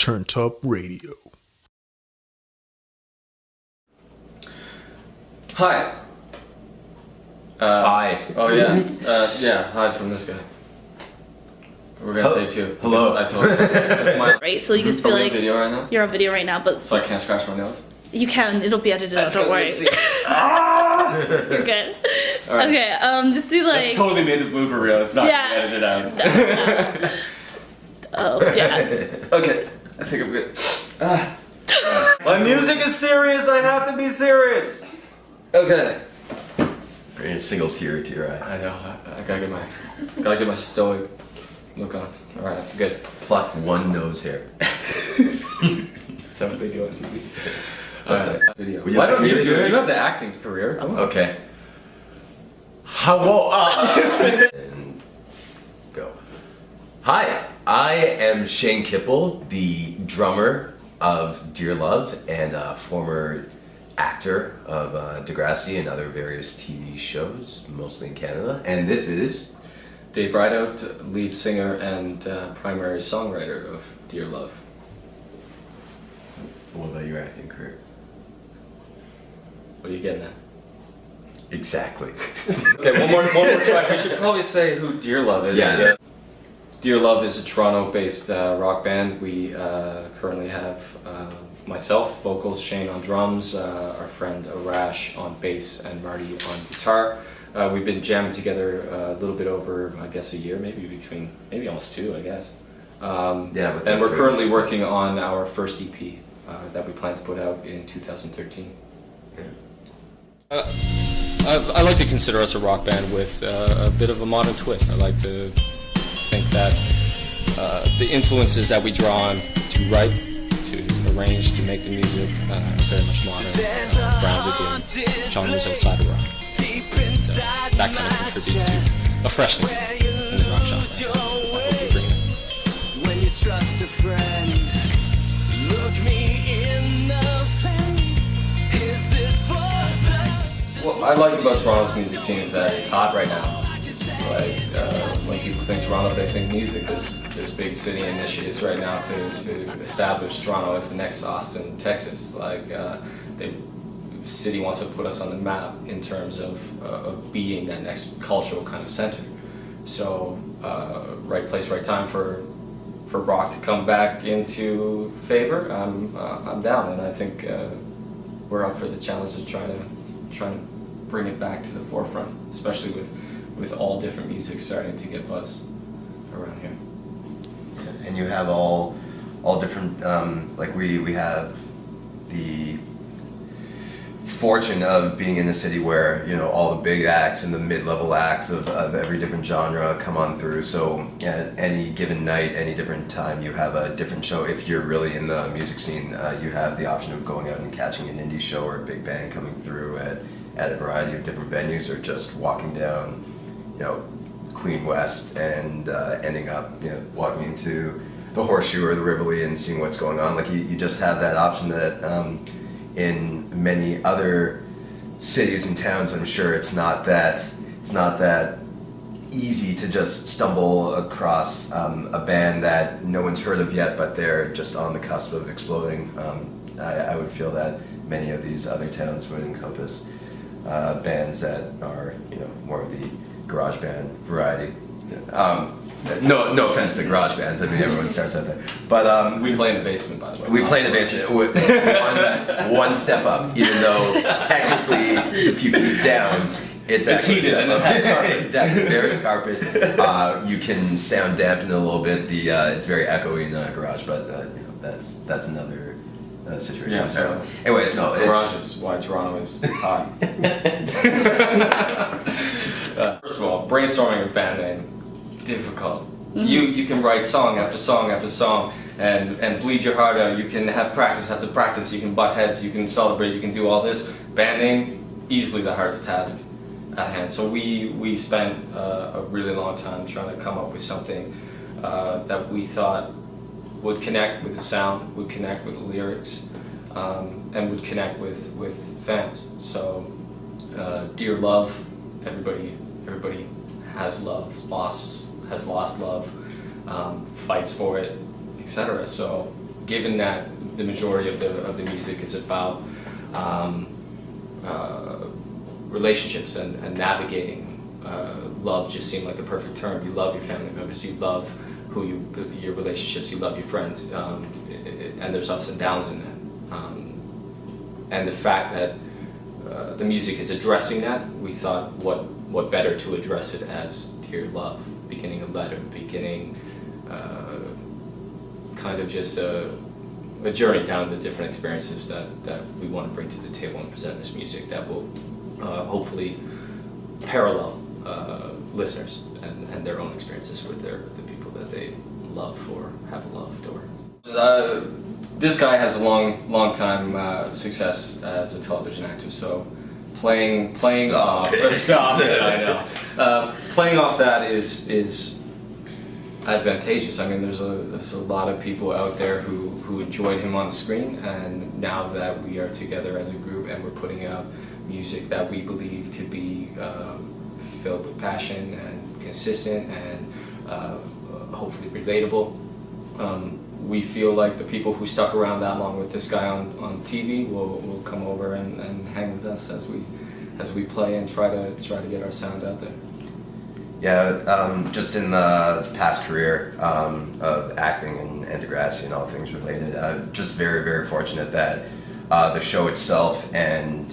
Turnt Up Radio. Hi. Hi. Oh yeah. Yeah. Hi from this guy. We're gonna say too. Hello. I told you. That's my. Right, so you just be Are we like, on video right now? you're on video right now, but So I can't scratch my nose. you can. It'll be edited out. Don't worry. You're good. All right. Okay. Just be like. That totally made the blooper reel. It's not Yeah. gonna be edited out. No. Oh yeah. Okay. I think I'm good. My music is serious. I have to be serious. Okay. Bring a single tear to your eye. I know. I gotta get my stoic look on. All right. Good. Pluck one nose hair. Is that what they do on TV? Sometimes. Video. Well, you Why have don't you video do it? doing You have the acting career. Come on. Okay. Hello. And go. Hi, I am Shane Kippel, the drummer of Dear Love and a former actor of Degrassi and other various TV shows, mostly in Canada. And this is Dave Rideout, lead singer and primary songwriter of Dear Love. What about your acting career? What are you getting at? Exactly. Okay, one more track. We should probably say who Dear Love is. Yeah. Dear Love is a Toronto-based rock band. We currently have myself, vocals, Shane on drums, our friend Arash on bass, and Marty on guitar. We've been jamming together a little bit over, I guess, a year, maybe almost two, I guess. And we're currently working on our first EP that we plan to put out in 2013. I like to consider us a rock band with a bit of a modern twist. I like to think that the influences that we draw on to write, to arrange, to make the music are very much modern, grounded in genres outside of rock. And, that kind of contributes to a freshness in the rock genre. I hope you bring it. When you trust a friend, look me in the face. Is this for the... What I like about Toronto's music scene is that it's hot right now. It's like when people think Toronto, they think music. There's big city initiatives right now to establish Toronto as the next Austin, Texas. Like the city wants to put us on the map in terms of being that next cultural kind of center. So right place, right time for rock to come back into favor. I'm down, and I think we're up for the challenge of trying to bring it back to the forefront, especially with all different music starting to get buzz around here. And you have all different, like we have the fortune of being in a city where, you know, all the big acts and the mid-level acts of every different genre come on through. So at any given night, any different time, you have a different show. If you're really in the music scene, you have the option of going out and catching an indie show or a big band coming through at a variety of different venues, or just walking down, you know, Queen West and ending up, you know, walking into the Horseshoe or the Rivoli and seeing what's going on. Like you just have that option that in many other cities and towns, I'm sure it's not that easy to just stumble across a band that no one's heard of yet, but they're just on the cusp of exploding. I would feel that many of these other towns would encompass bands that are, you know, more of the garage band variety. No offense to garage bands. I mean, everyone starts out there. But We play in the basement, by the way. we play in the basement. It's one step up, even though technically it's a few feet down. It's heated and it has carpet. Exactly, there is carpet. You can sound dampen a little bit. It's very echoey in the garage, but you know, that's another situation. Yeah, so anyways, no. Garage is why Toronto is hot. First of all, brainstorming a band name, difficult. Mm-hmm. You can write song after song after song and bleed your heart out. You can have practice after practice. You can butt heads. You can celebrate. You can do all this. Band name, easily the hardest task at hand. So we spent a really long time trying to come up with something that we thought would connect with the sound, would connect with the lyrics, and would connect with fans. So Dear Love, everybody has love, has lost love, fights for it, etc. So given that the majority of the music is about relationships and navigating love, just seemed like the perfect term. You love your family members, you love your relationships, you love your friends, and there's ups and downs in that. And the fact that the music is addressing that, we thought what better to address it as Dear Love, beginning a letter, beginning kind of just a journey down the different experiences that we want to bring to the table and present this music that will hopefully parallel listeners and their own experiences with the people that they love or have loved. Or this guy has a long time success as a television actor, so playing off stop it, I know. Playing off that is advantageous. I mean, there's a lot of people out there who enjoyed him on the screen, and now that we are together as a group and we're putting out music that we believe to be filled with passion and consistent and hopefully relatable, we feel like the people who stuck around that long with this guy on TV will come over and hang with us as we play and try to get our sound out there. Yeah, just in the past career of acting and Degrassi and all things related, just very, very fortunate that the show itself and,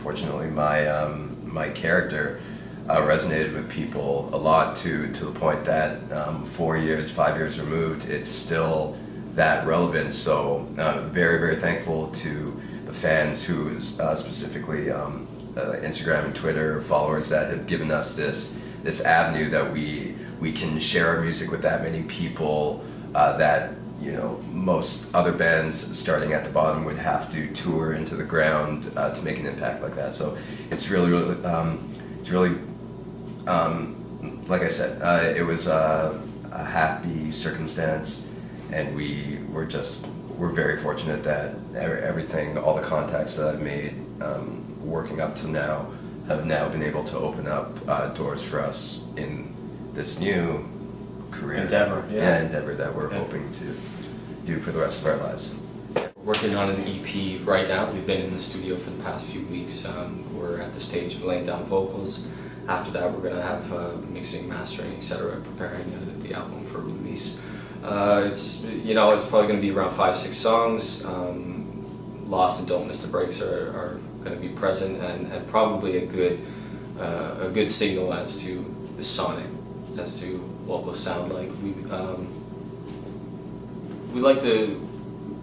fortunately my character resonated with people a lot to the point that 5 years removed, it's still that relevant. So very, very thankful to the fans who specifically Instagram and Twitter followers that have given us this avenue that we can share our music with that many people that most other bands starting at the bottom would have to tour into the ground to make an impact like that. So it's really like I said, it was a happy circumstance, and we're very fortunate that everything, all the contacts that I've made working up to now have now been able to open up doors for us in this new career endeavor that we're hoping to do for the rest of our lives. We're working on an EP right now. We've been in the studio for the past few weeks. We're at the stage of laying down vocals. After that, we're going to have mixing, mastering, etc., preparing the album for release. It's probably going to be around 5-6 songs. Lost and Don't Miss the Breaks are going to be present, and probably a good signal as to the sonic, as to what will sound like.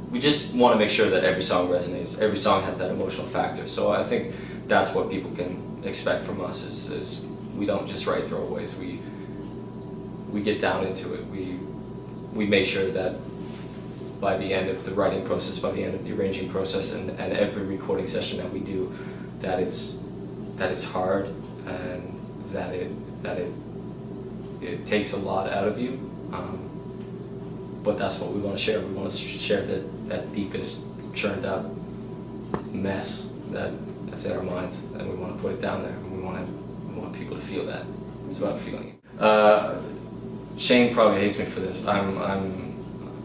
We just want to make sure that every song resonates. Every song has that emotional factor. So I think that's what people can expect from us is we don't just write throwaways. We get down into it. We make sure that by the end of the writing process, by the end of the arranging process, and every recording session that we do, that it's hard and that it takes a lot out of you. But that's what we want to share. We want to share that deepest, churned up mess that's in our minds, and we want to put it down there. And we want people to feel that. It's about feeling it. Shane probably hates me for this. I'm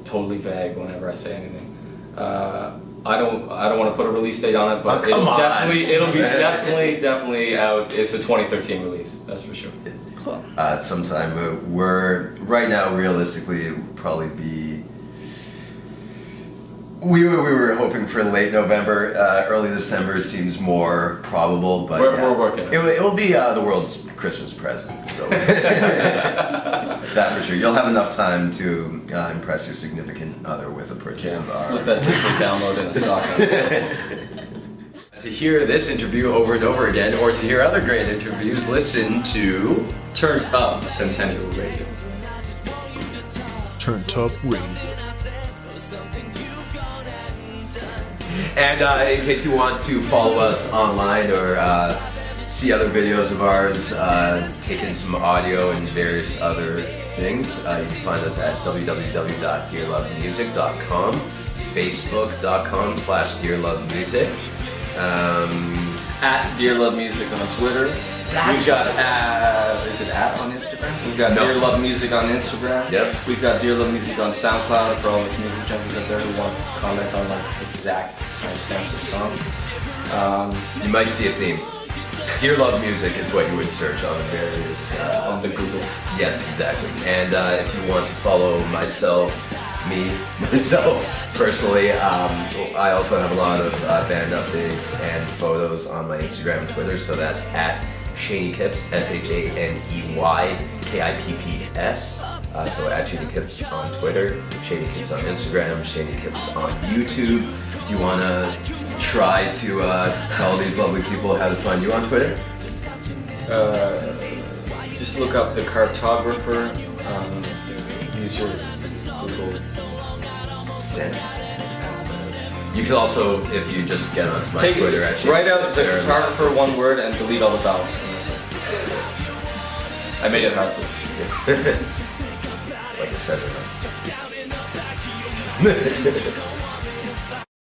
totally vague whenever I say anything. I don't want to put a release date on it, but it'll be definitely out. It's a 2013 release, that's for sure. Cool. Sometime we're right now realistically it would probably be. We were hoping for late November, early December seems more probable, but we're working. It will be the world's Christmas present, so that for sure. You'll have enough time to impress your significant other with a purchase of our. Slip that digital download in a stock. To hear this interview over and over again, or to hear other great interviews, listen to Turnt Up Centennial Radio. Turnt Up Radio. And in case you want to follow us online or see other videos of ours, take in some audio and various other things, you can find us at www.dearlovemusic.com, facebook.com/dearlovemusic. At Dear Love Music on Twitter, We've got Is it at on Instagram? we've got No. Dear Love Music on Instagram. Yep. We've got Dear Love Music on SoundCloud for all those music junkies out there who want to comment on like exact timestamps of songs. You might see a theme. Dear Love Music is what you would search on various. On the Googles. Yes, exactly. And if you want to follow myself personally, I also have a lot of band updates and photos on my Instagram and Twitter. So that's at Shane Kipps, ShaneKipps. So at Shane Kipps on Twitter, Shane Kipps on Instagram, Shane Kipps on YouTube. Do you want to try to tell these lovely people how to find you on Twitter? Just look up the cartographer. Use your Google Sense. You can also, if you just get onto my Take Twitter, it, actually. write out the cartographer one word and delete all the vowels. I made it hard for you. Like a feather.